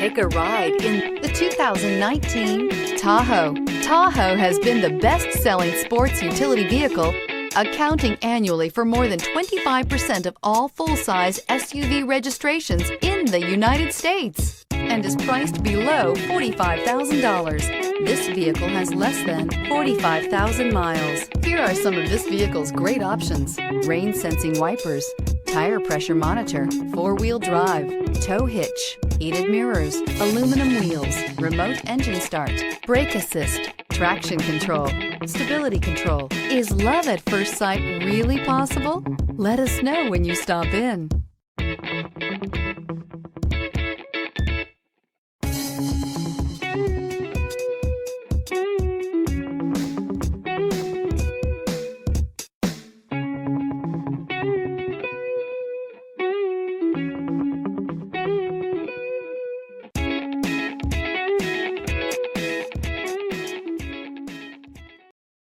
Take a ride in the 2019 Tahoe. Tahoe has been the best-selling sports utility vehicle, accounting annually for more than 25% of all full-size SUV registrations in the United States, and is priced below $45,000. This vehicle has less than 45,000 miles. Here are some of this vehicle's great options: rain-sensing wipers, tire pressure monitor, four-wheel drive, tow hitch, heated mirrors, aluminum wheels, remote engine start, brake assist, traction control, stability control. Is love at first sight really possible? Let us know when you stop in.